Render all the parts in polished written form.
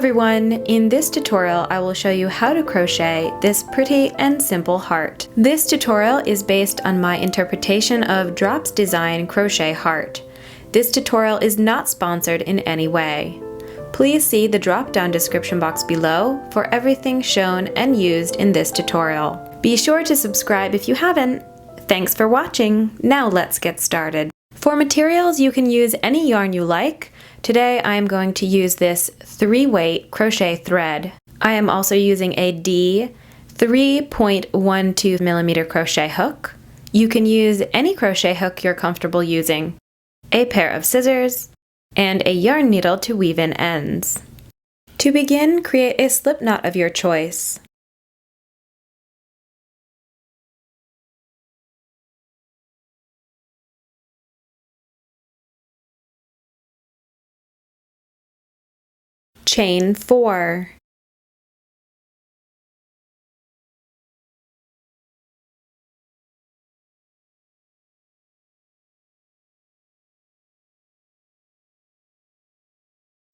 everyone! In this tutorial I will show you how to crochet this pretty and simple heart. This tutorial is based on my interpretation of Drop's design crochet heart. This tutorial is not sponsored in any way. Please see the drop-down description box below for everything shown and used in this tutorial. Be sure to subscribe if you haven't. Thanks for watching! Now let's get started. For materials you can use any yarn you like. Today I am going to use this 3-weight crochet thread. I am also using a D 3.12mm crochet hook. You can use any crochet hook you're comfortable using, a pair of scissors, and a yarn needle to weave in ends. To begin, create a slip knot of your choice. Chain 4.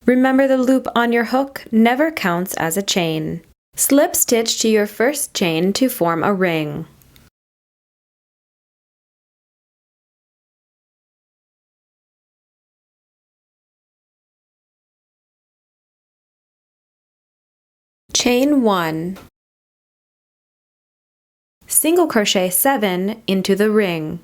Remember, the loop on your hook never counts as a chain. Slip stitch to your first chain to form a ring. Chain 1. Single crochet 7 into the ring.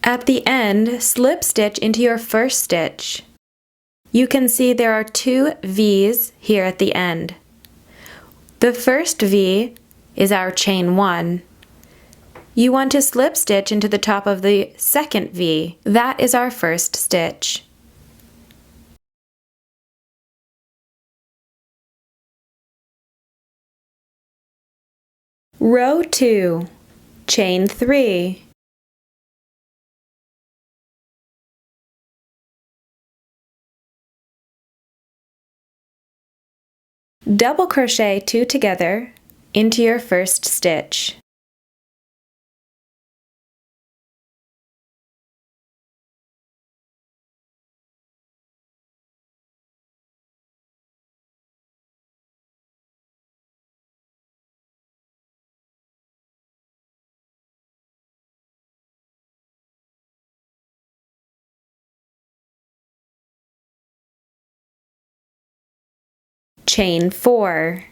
At the end, slip stitch into your first stitch. You can see there are 2 V's here at the end. The first V is our chain 1. You want to slip stitch into the top of the second V. That is our first stitch. Row 2, chain 3. Double crochet 2 together into your first stitch. Chain 4.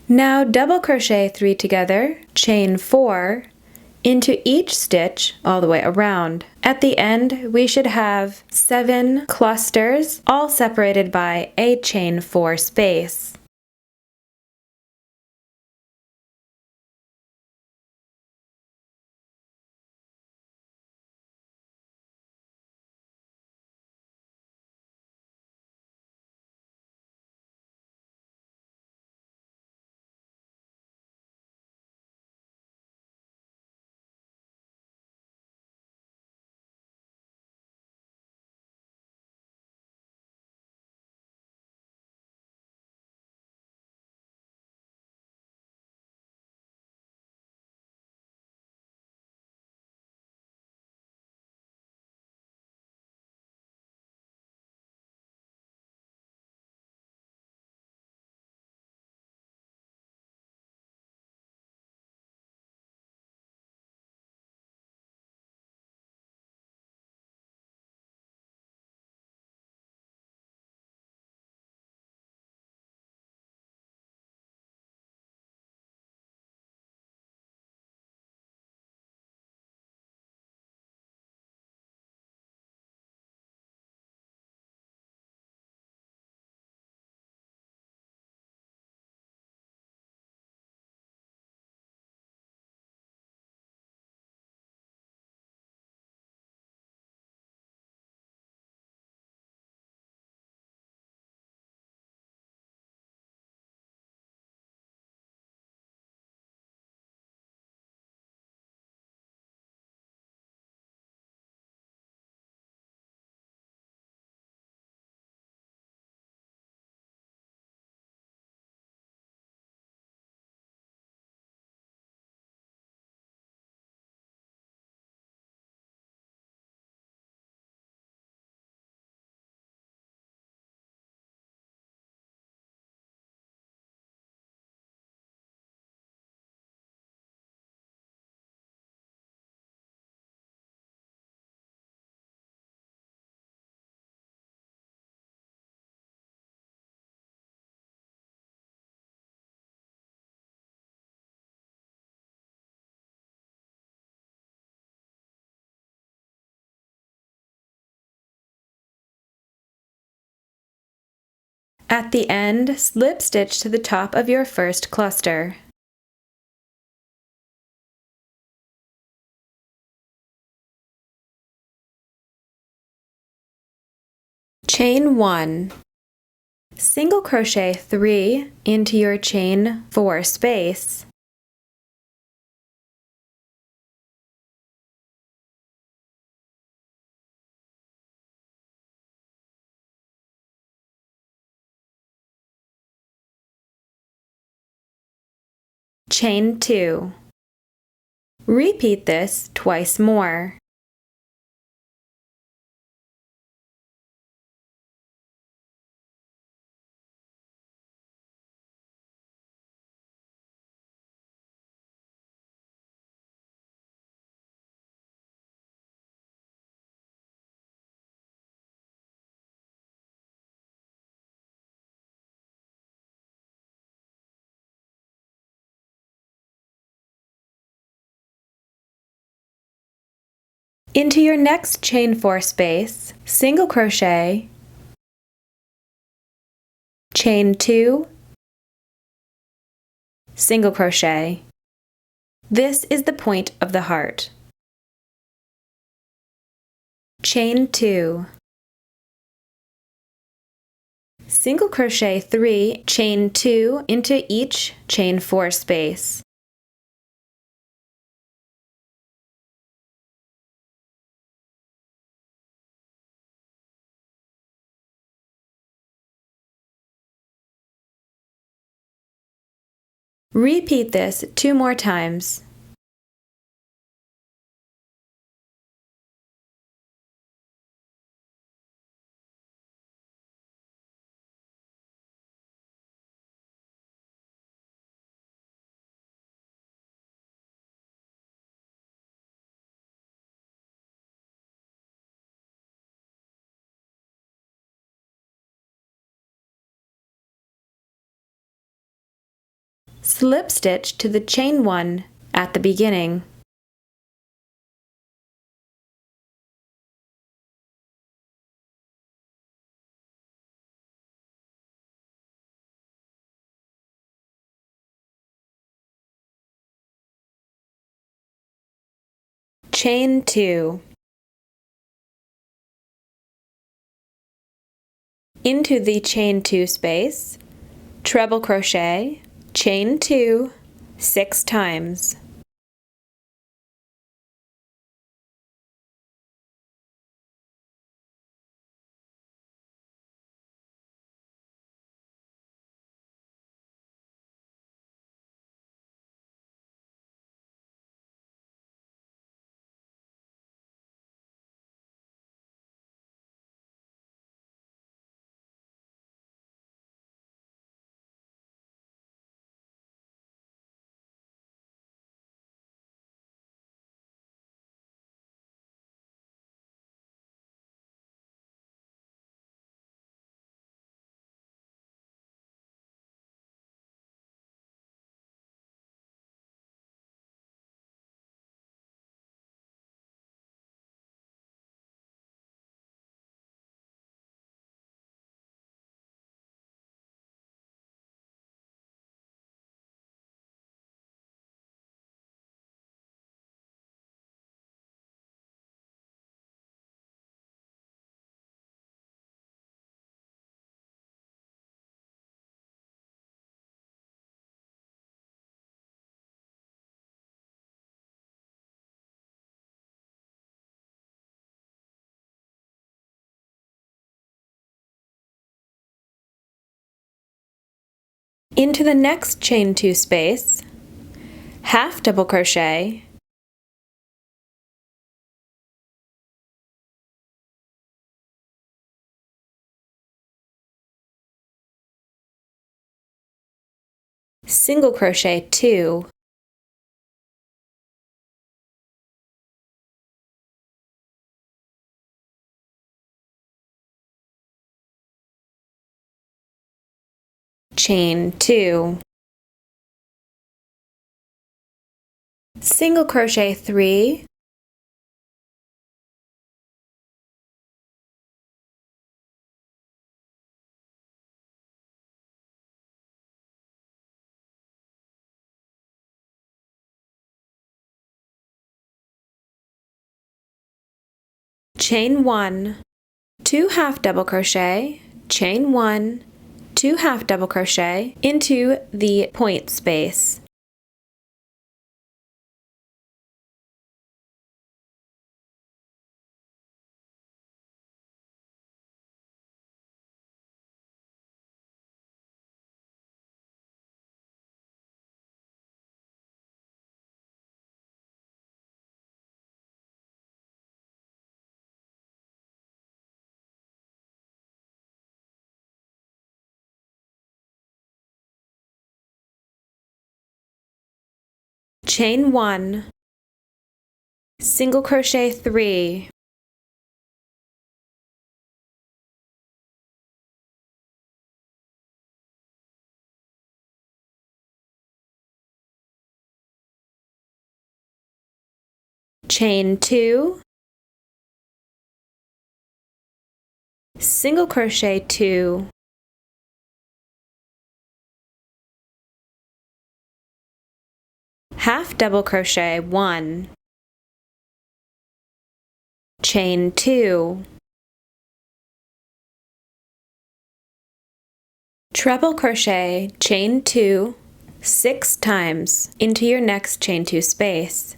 Now double crochet 3 together, chain 4, into each stitch all the way around. At the end, we should have 7 clusters, all separated by a chain 4 space. At the end, slip stitch to the top of your first cluster. Chain 1. Single crochet 3 into your chain 4 space. Chain 2. Repeat this twice more. Into your next chain 4 space, single crochet, chain 2, single crochet. This is the point of the heart. Chain 2, single crochet 3, chain 2 into each chain 4 space. Repeat this 2 more times. Slip stitch to the chain 1 at the beginning. Chain 2. Into the chain 2 space, treble crochet, chain 2, 6 times. Into the next chain 2 space, half double crochet, single crochet 2, chain 2, single crochet 3, chain 1, 2 half double crochet, chain 1, 2 half double crochet into the point space. Chain 1, single crochet 3, chain 2, single crochet 2, half double crochet 1, chain 2, treble crochet, chain 2, 6 times into your next chain 2 space.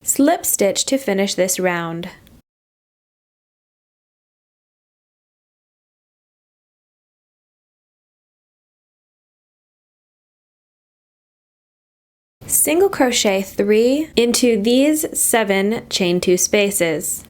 Slip stitch to finish this round. Single crochet 3 into these 7 chain 2 spaces.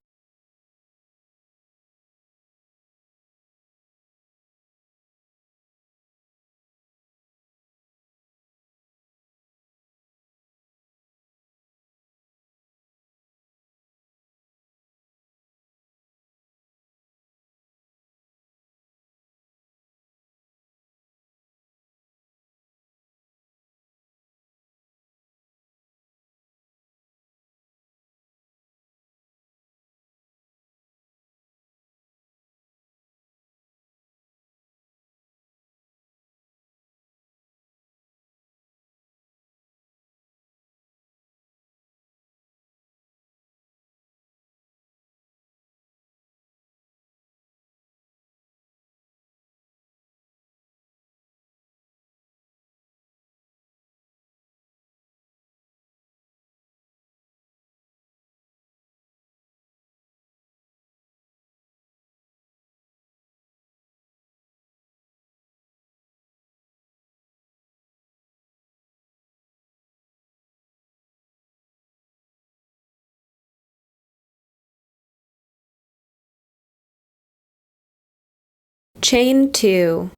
Chain 2,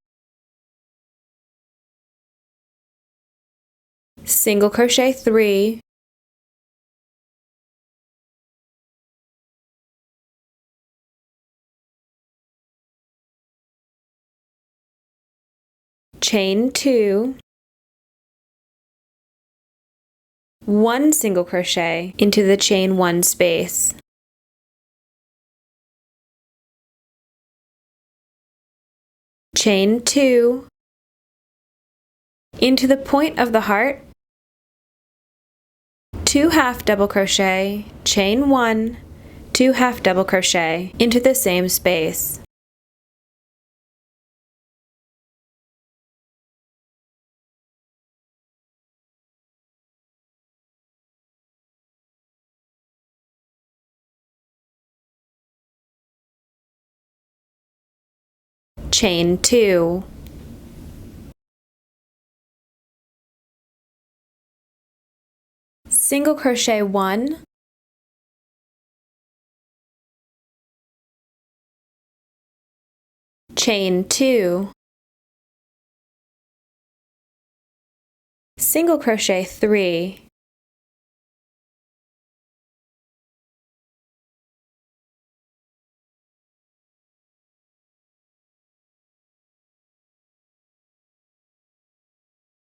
single crochet 3, chain 2, 1 single crochet into the chain 1 space. Chain 2 into the point of the heart, 2 half double crochet, chain 1, 2 half double crochet into the same space. Chain 2. Single crochet 1, chain 2, single crochet 3,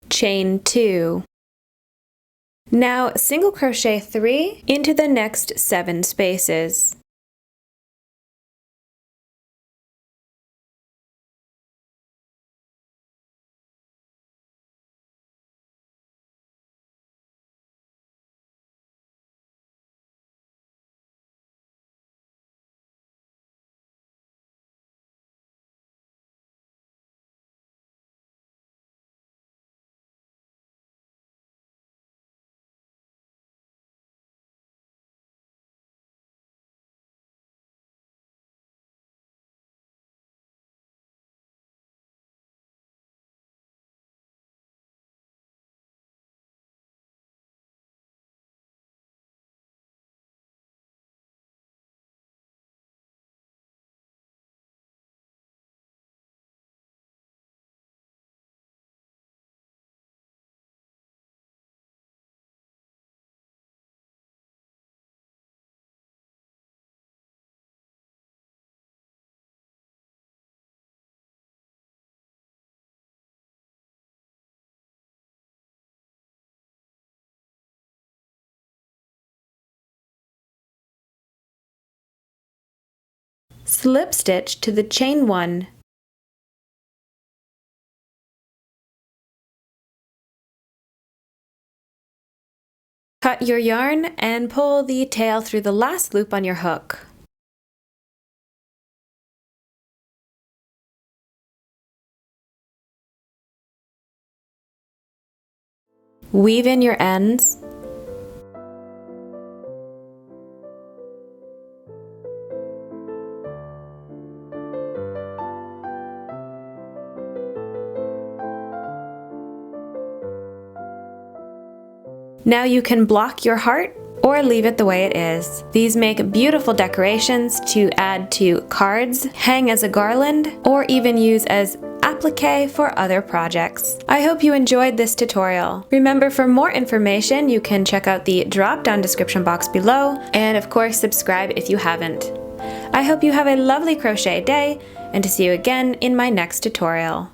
chain 2. Now single crochet 3 into the next 7 spaces. Slip stitch to the chain 1. Cut your yarn and pull the tail through the last loop on your hook. Weave in your ends. Now you can block your heart or leave it the way it is. These make beautiful decorations to add to cards, hang as a garland, or even use as applique for other projects. I hope you enjoyed this tutorial. Remember, for more information, you can check out the drop-down description box below, and of course, subscribe if you haven't. I hope you have a lovely crochet day, and to see you again in my next tutorial.